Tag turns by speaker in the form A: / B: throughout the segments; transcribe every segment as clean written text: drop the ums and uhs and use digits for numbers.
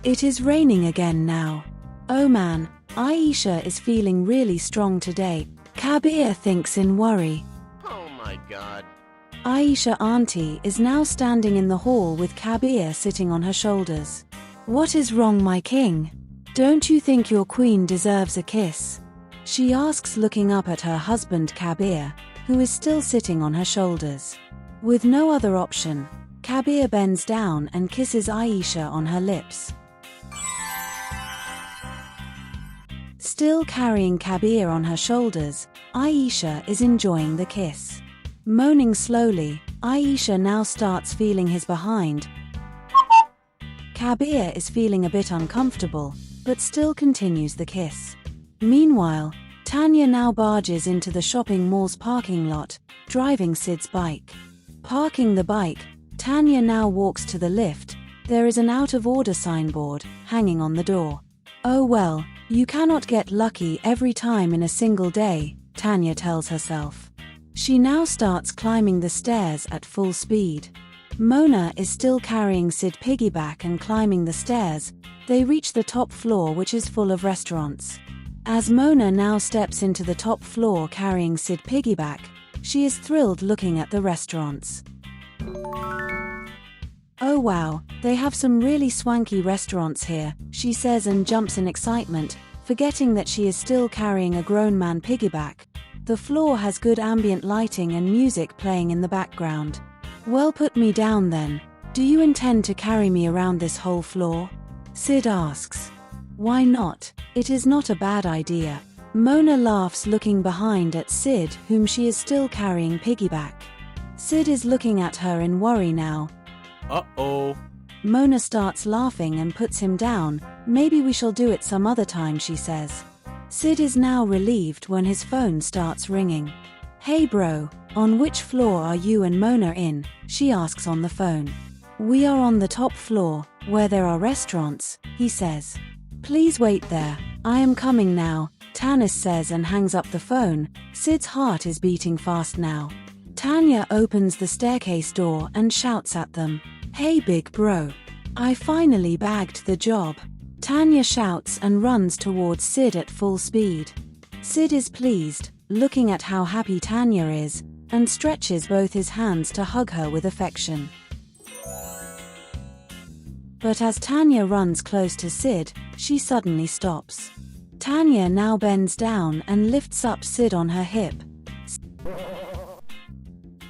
A: It is raining again now. Oh man, Aisha is feeling really strong today, Kabir thinks in worry.
B: Oh my god.
A: Aisha auntie is now standing in the hall with Kabir sitting on her shoulders. What is wrong, my king? Don't you think your queen deserves a kiss? She asks, looking up at her husband Kabir, who is still sitting on her shoulders. With no other option, Kabir bends down and kisses Aisha on her lips. Still carrying Kabir on her shoulders, Aisha is enjoying the kiss. Moaning slowly, Aisha now starts feeling his behind. Kabir is feeling a bit uncomfortable, but still continues the kiss. Meanwhile, Tanya now barges into the shopping mall's parking lot, driving Sid's bike. Parking the bike, Tanya now walks to the lift. There is an out-of-order signboard hanging on the door. Oh well, you cannot get lucky every time in a single day, Tanya tells herself. She now starts climbing the stairs at full speed. Mona is still carrying Sid piggyback and climbing the stairs. They reach the top floor, which is full of restaurants. As Mona now steps into the top floor carrying Sid piggyback, she is thrilled looking at the restaurants. Oh wow, they have some really swanky restaurants here, she says and jumps in excitement, forgetting that she is still carrying a grown man piggyback. The floor has good ambient lighting and music playing in the background. Well, put me down then. Do you intend to carry me around this whole floor? Sid asks. Why not? It is not a bad idea. Mona laughs, looking behind at Sid, whom she is still carrying piggyback. Sid is looking at her in worry now.
B: Uh-oh.
A: Mona starts laughing and puts him down. Maybe we shall do it some other time, she says. Sid is now relieved when his phone starts ringing. Hey bro, on which floor are you and Mona in? She asks on the phone. We are on the top floor, where there are restaurants, he says. Please wait there, I am coming now, Tanis says and hangs up the phone. Sid's heart is beating fast now. Tanya opens the staircase door and shouts at them. Hey big bro. I finally bagged the job. Tanya shouts and runs towards Sid at full speed. Sid is pleased, looking at how happy Tanya is, and stretches both his hands to hug her with affection. But as Tanya runs close to Sid, she suddenly stops. Tanya now bends down and lifts up Sid on her hip.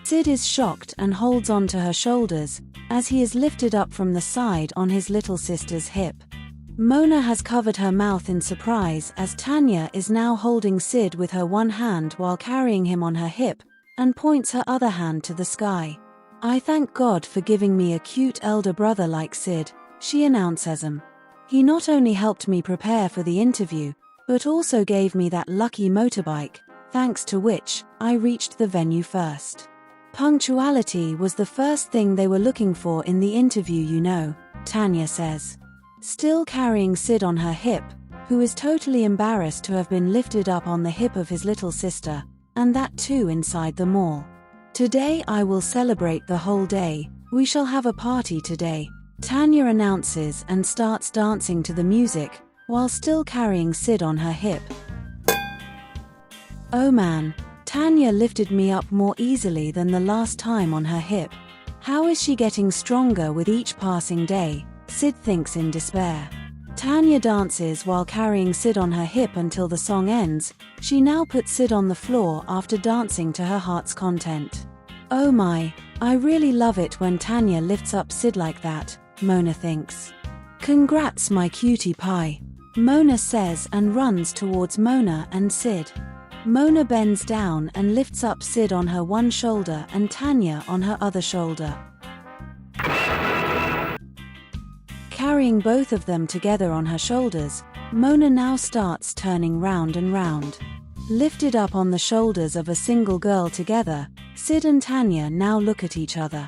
A: Sid is shocked and holds on to her shoulders, as he is lifted up from the side on his little sister's hip. Mona has covered her mouth in surprise as Tanya is now holding Sid with her one hand while carrying him on her hip, and points her other hand to the sky. I thank God for giving me a cute elder brother like Sid, she announces him. He not only helped me prepare for the interview, but also gave me that lucky motorbike, thanks to which I reached the venue first. Punctuality was the first thing they were looking for in the interview, you know, Tanya says. Still carrying Sid on her hip, who is totally embarrassed to have been lifted up on the hip of his little sister, and that too inside the mall. Today I will celebrate the whole day, we shall have a party today, Tanya announces and starts dancing to the music, while still carrying Sid on her hip. Oh man, Tanya lifted me up more easily than the last time on her hip. How is she getting stronger with each passing day? Sid thinks in despair. Tanya dances while carrying Sid on her hip until the song ends. She now puts Sid on the floor after dancing to her heart's content. Oh my, I really love it when Tanya lifts up Sid like that, Mona thinks. Congrats my cutie pie, Mona says and runs towards Mona and Sid. Mona bends down and lifts up Sid on her one shoulder and Tanya on her other shoulder. Carrying both of them together on her shoulders, Mona now starts turning round and round. Lifted up on the shoulders of a single girl together, Sid and Tanya now look at each other.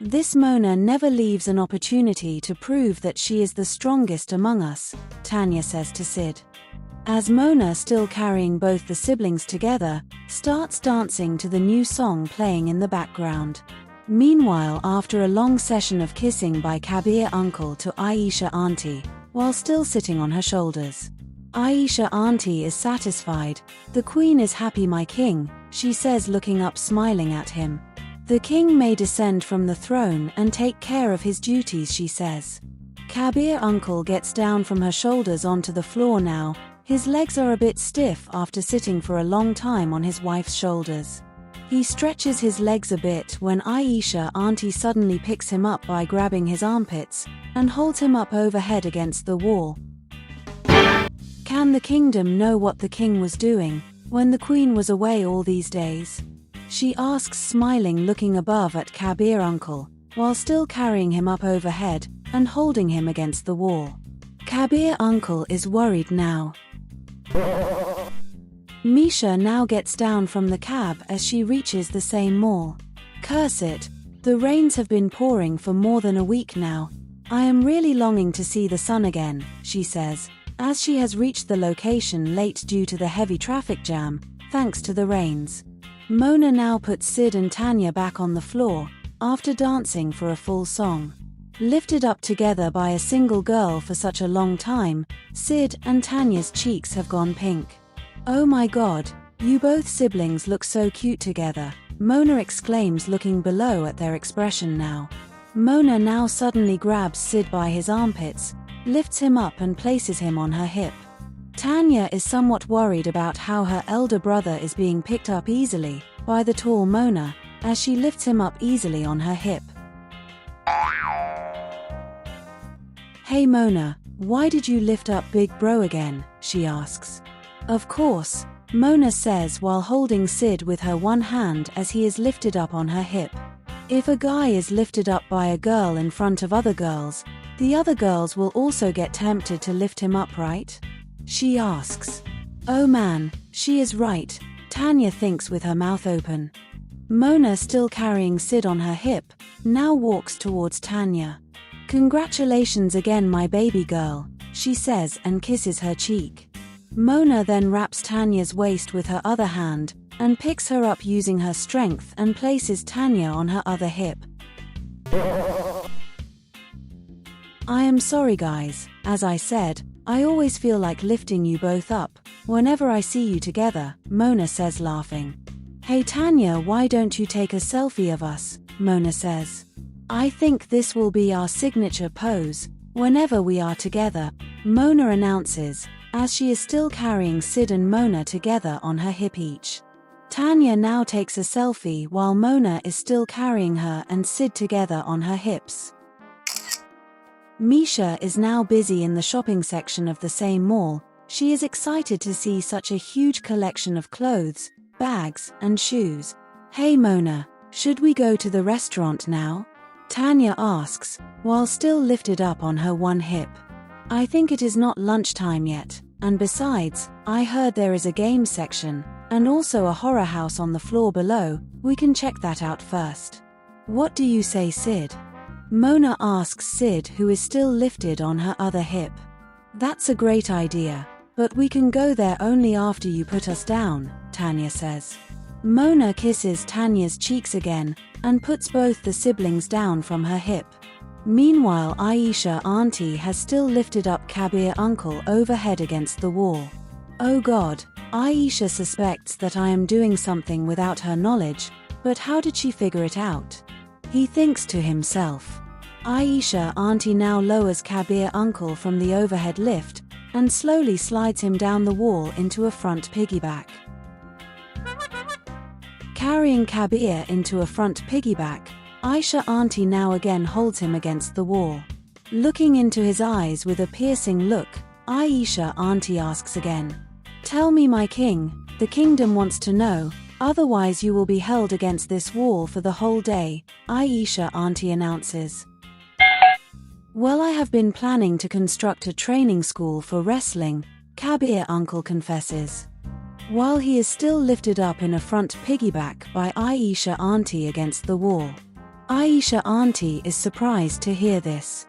A: This Mona never leaves an opportunity to prove that she is the strongest among us, Tanya says to Sid. As Mona, still carrying both the siblings together, starts dancing to the new song playing in the background. Meanwhile, after a long session of kissing by Kabir Uncle to Aisha Auntie, while still sitting on her shoulders, Aisha Auntie is satisfied. "The Queen is happy, my king," she says, looking up smiling at him. "The king may descend from the throne and take care of his duties," she says. Kabir Uncle gets down from her shoulders onto the floor now. His legs are a bit stiff after sitting for a long time on his wife's shoulders. He stretches his legs a bit when Aisha Auntie suddenly picks him up by grabbing his armpits and holds him up overhead against the wall. Can the kingdom know what the king was doing when the queen was away all these days? She asks, smiling, looking above at Kabir Uncle, while still carrying him up overhead and holding him against the wall. Kabir Uncle is worried now. Misha now gets down from the cab as she reaches the same mall. "Curse it, the rains have been pouring for more than a week now. I am really longing to see the sun again," she says, as she has reached the location late due to the heavy traffic jam, thanks to the rains. Mona now puts Sid and Tanya back on the floor, after dancing for a full song. Lifted up together by a single girl for such a long time, Sid and Tanya's cheeks have gone pink. "Oh my god, you both siblings look so cute together," Mona exclaims, looking below at their expression now. Mona now suddenly grabs Sid by his armpits, lifts him up and places him on her hip. Tanya is somewhat worried about how her elder brother is being picked up easily by the tall Mona, as she lifts him up easily on her hip. "Hey Mona, why did you lift up big bro again?" she asks. "Of course," Mona says while holding Sid with her one hand as he is lifted up on her hip. "If a guy is lifted up by a girl in front of other girls, the other girls will also get tempted to lift him up, right?" she asks. "Oh man, she is right," Tanya thinks with her mouth open. Mona, still carrying Sid on her hip, now walks towards Tanya. "Congratulations again, my baby girl," she says and kisses her cheek. Mona then wraps Tanya's waist with her other hand and picks her up using her strength and places Tanya on her other hip. "I am sorry guys, as I said, I always feel like lifting you both up whenever I see you together," Mona says, laughing. "Hey Tanya, why don't you take a selfie of us?" Mona says. "I think this will be our signature pose whenever we are together," Mona announces, as she is still carrying Sid and Mona together on her hip each. Tanya now takes a selfie while Mona is still carrying her and Sid together on her hips. Misha is now busy in the shopping section of the same mall. She is excited to see such a huge collection of clothes, bags, and shoes. "Hey Mona, should we go to the restaurant now?" Tanya asks, while still lifted up on her one hip. "I think it is not lunchtime yet, and besides, I heard there is a game section, and also a horror house on the floor below. We can check that out first. What do you say, Sid?" Mona asks Sid, who is still lifted on her other hip. "That's a great idea, but we can go there only after you put us down," Tanya says. Mona kisses Tanya's cheeks again, and puts both the siblings down from her hip. Meanwhile, Aisha Auntie has still lifted up Kabir Uncle overhead against the wall. "Oh god, Aisha suspects that I am doing something without her knowledge, but how did she figure it out?" he thinks to himself. Aisha Auntie now lowers Kabir Uncle from the overhead lift, and slowly slides him down the wall into a front piggyback. Carrying Kabir into a front piggyback, Aisha Auntie now again holds him against the wall. Looking into his eyes with a piercing look, Aisha Auntie asks again, "Tell me, my king, the kingdom wants to know, otherwise you will be held against this wall for the whole day," Aisha Auntie announces. "Well, I have been planning to construct a training school for wrestling," Kabir Uncle confesses. While he is still lifted up in a front piggyback by Aisha Auntie against the wall. Aisha Auntie is surprised to hear this.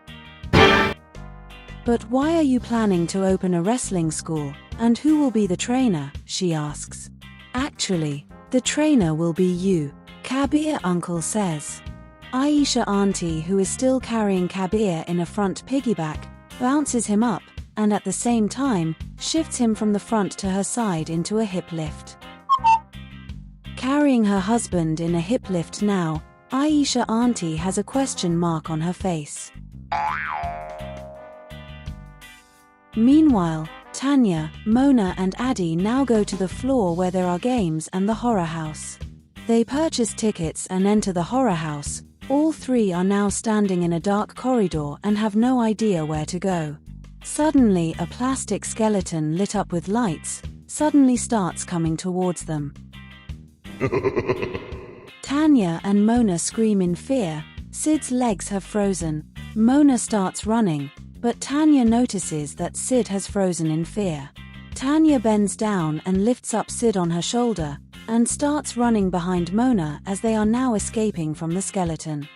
A: "But why are you planning to open a wrestling school, and who will be the trainer?" she asks. "Actually, the trainer will be you," Kabir Uncle says. Aisha auntie, who is still carrying Kabir in a front piggyback, bounces him up, and at the same time, shifts him from the front to her side into a hip lift. Carrying her husband in a hip lift now, Aisha auntie has a question mark on her face. Meanwhile, Tanya, Mona and Addy now go to the floor where there are games and the horror house. They purchase tickets and enter the horror house. All three are now standing in a dark corridor and have no idea where to go. Suddenly, a plastic skeleton lit up with lights suddenly starts coming towards them. Tanya and Mona scream in fear. Sid's legs have frozen. Mona starts running, but Tanya notices that Sid has frozen in fear. Tanya bends down and lifts up Sid on her shoulder, and starts running behind Mona as they are now escaping from the skeleton.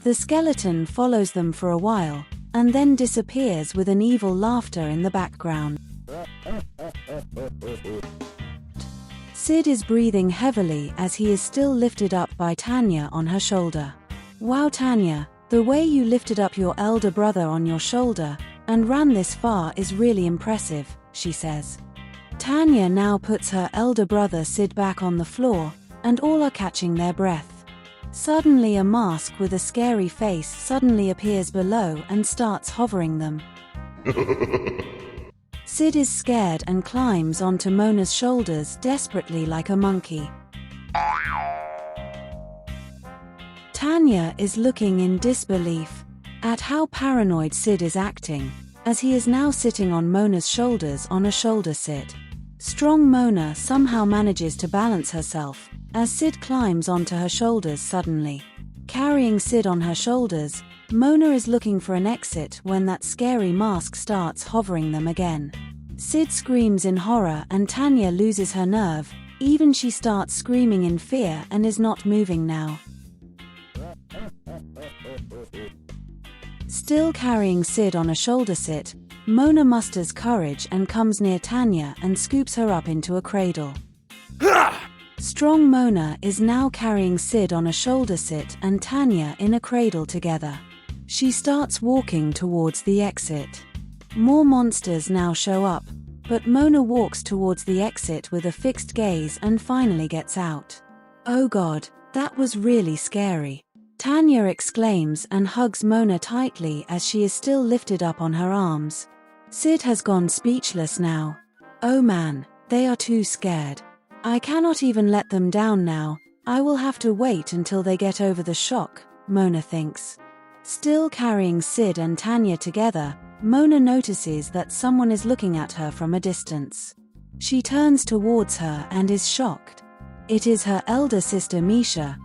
A: The skeleton follows them for a while, and then disappears with an evil laughter in the background. Sid is breathing heavily as he is still lifted up by Tanya on her shoulder. "Wow, Tanya, the way you lifted up your elder brother on your shoulder and ran this far is really impressive," she says. Tanya now puts her elder brother Sid back on the floor, and all are catching their breath. Suddenly a mask with a scary face suddenly appears below and starts hovering them. Sid is scared and climbs onto Mona's shoulders desperately like a monkey. Tanya is looking in disbelief at how paranoid Sid is acting, as he is now sitting on Mona's shoulders on a shoulder sit. Strong Mona somehow manages to balance herself, as Sid climbs onto her shoulders suddenly. Carrying Sid on her shoulders, Mona is looking for an exit when that scary mask starts hovering them again. Sid screams in horror and Tanya loses her nerve, even she starts screaming in fear and is not moving now. Still carrying Sid on a shoulder sit, Mona musters courage and comes near Tanya and scoops her up into a cradle. Strong Mona is now carrying Sid on a shoulder sit and Tanya in a cradle together. She starts walking towards the exit. More monsters now show up, but Mona walks towards the exit with a fixed gaze and finally gets out. "Oh God, that was really scary," Tanya exclaims and hugs Mona tightly as she is still lifted up on her arms. Sid has gone speechless now. "Oh man, they are too scared. I cannot even let them down now. I will have to wait until they get over the shock," Mona thinks. Still carrying Sid and Tanya together, Mona notices that someone is looking at her from a distance. She turns towards her and is shocked. It is her elder sister Misha.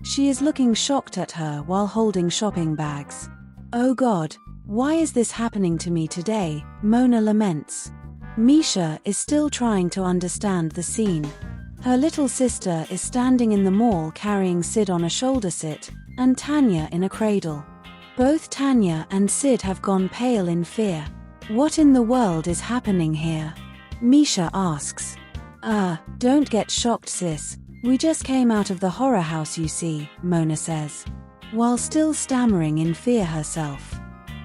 A: She is looking shocked at her while holding shopping bags. "Oh God, why is this happening to me today?" Mona laments. Misha is still trying to understand the scene. Her little sister is standing in the mall carrying Sid on a shoulder sit, and Tanya in a cradle. Both Tanya and Sid have gone pale in fear. "What in the world is happening here?" Misha asks. Don't get shocked, sis. We just came out of the horror house, you see," Mona says, while still stammering in fear herself.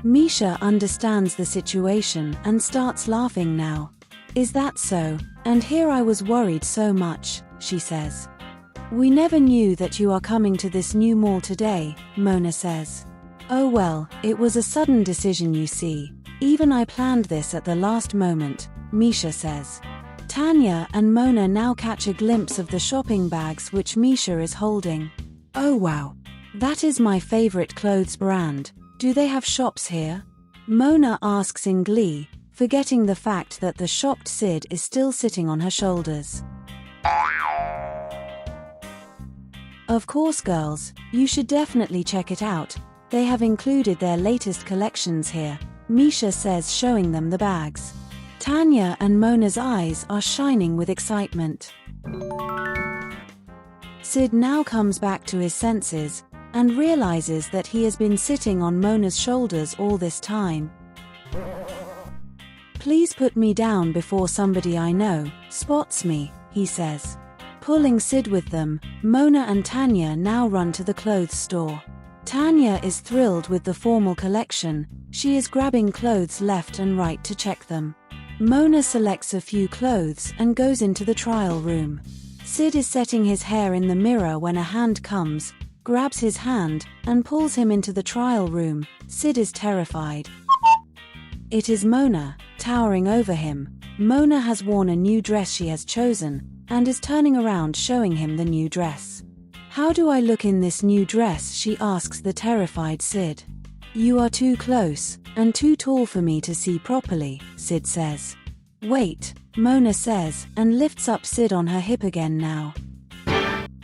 A: Misha understands the situation and starts laughing now. "Is that so? And here I was worried so much," she says. "We never knew that you are coming to this new mall today," Mona says. "Oh well, it was a sudden decision, you see. Even I planned this at the last moment," Misha says. Tanya and Mona now catch a glimpse of the shopping bags which Misha is holding. "Oh wow, that is my favorite clothes brand. Do they have shops here?" Mona asks in glee, forgetting the fact that the shocked Sid is still sitting on her shoulders. "Of course girls, you should definitely check it out. They have included their latest collections here," Misha says, showing them the bags. Tanya and Mona's eyes are shining with excitement. Sid now comes back to his senses and realizes that he has been sitting on Mona's shoulders all this time. "Please put me down before somebody I know spots me," he says. Pulling Sid with them, Mona and Tanya now run to the clothes store. Tanya is thrilled with the formal collection. She is grabbing clothes left and right to check them. Mona selects a few clothes and goes into the trial room. Sid is setting his hair in the mirror when a hand comes, grabs his hand, and pulls him into the trial room. Sid is terrified. It is Mona, towering over him. Mona has worn a new dress she has chosen, and is turning around showing him the new dress. "How do I look in this new dress?" she asks the terrified Sid. "You are too close, and too tall for me to see properly," Sid says. "Wait," Mona says, and lifts up Sid on her hip again now.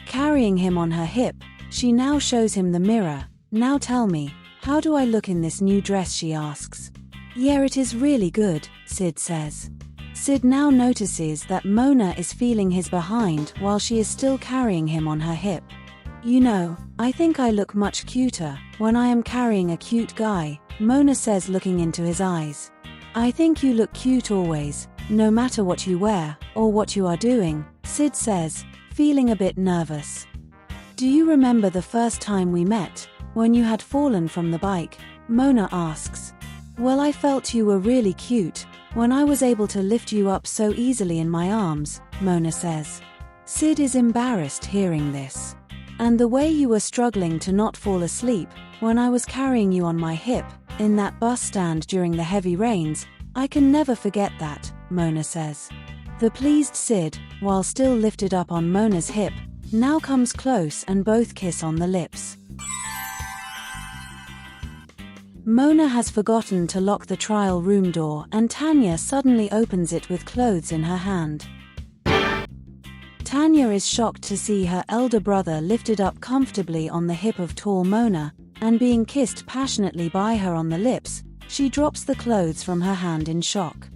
A: Carrying him on her hip, she now shows him the mirror. "Now tell me, how do I look in this new dress?" she asks. "Yeah, it is really good," Sid says. Sid now notices that Mona is feeling his behind while she is still carrying him on her hip. "You know, I think I look much cuter when I am carrying a cute guy," Mona says, looking into his eyes. "I think you look cute always, no matter what you wear or what you are doing," Sid says, feeling a bit nervous. "Do you remember the first time we met, when you had fallen from the bike?" Mona asks. "Well, I felt you were really cute when I was able to lift you up so easily in my arms," Mona says. Sid is embarrassed hearing this. "And the way you were struggling to not fall asleep when I was carrying you on my hip in that bus stand during the heavy rains, I can never forget that," Mona says. The pleased Sid, while still lifted up on Mona's hip, now comes close and both kiss on the lips. Mona has forgotten to lock the trial room door, and Tanya suddenly opens it with clothes in her hand. Tanya is shocked to see her elder brother lifted up comfortably on the hip of tall Mona, and being kissed passionately by her on the lips. She drops the clothes from her hand in shock.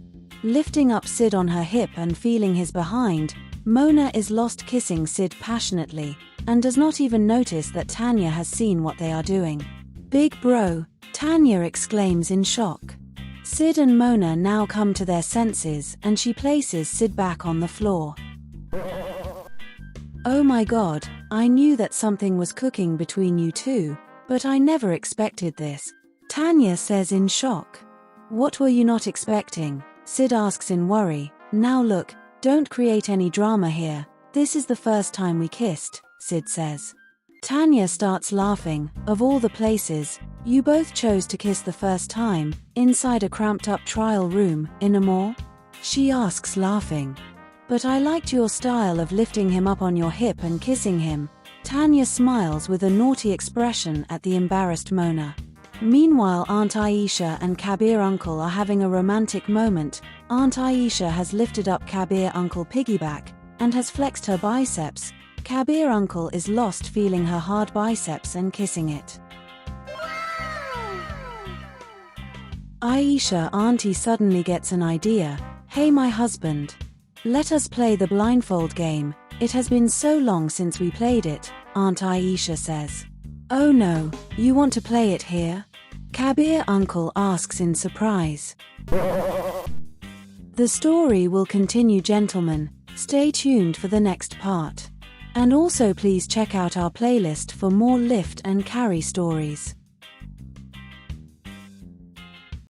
A: Lifting up Sid on her hip and feeling his behind, Mona is lost kissing Sid passionately, and does not even notice that Tanya has seen what they are doing. "Big bro," Tanya exclaims in shock. Sid and Mona now come to their senses, and she places Sid back on the floor. "Oh my God, I knew that something was cooking between you two, but I never expected this," Tanya says in shock. "What were you not expecting?" Sid asks in worry. "Now look, don't create any drama here. This is the first time we kissed," Sid says. Tanya starts laughing. "Of all the places, you both chose to kiss the first time, inside a cramped-up trial room, in a mall?" she asks, laughing. "But I liked your style of lifting him up on your hip and kissing him." Tanya smiles with a naughty expression at the embarrassed Mona. Meanwhile, Aunt Aisha and Kabir Uncle are having a romantic moment. Aunt Aisha has lifted up Kabir Uncle piggyback and has flexed her biceps. Kabir Uncle is lost, feeling her hard biceps and kissing it. Aisha auntie suddenly gets an idea. "Hey my husband, let us play the blindfold game. It has been so long since we played it," Aunt Aisha says. "Oh no, you want to play it here?" Kabir Uncle asks in surprise. The story will continue, gentlemen. Stay tuned for the next part. And also please check out our playlist for more lift and carry stories.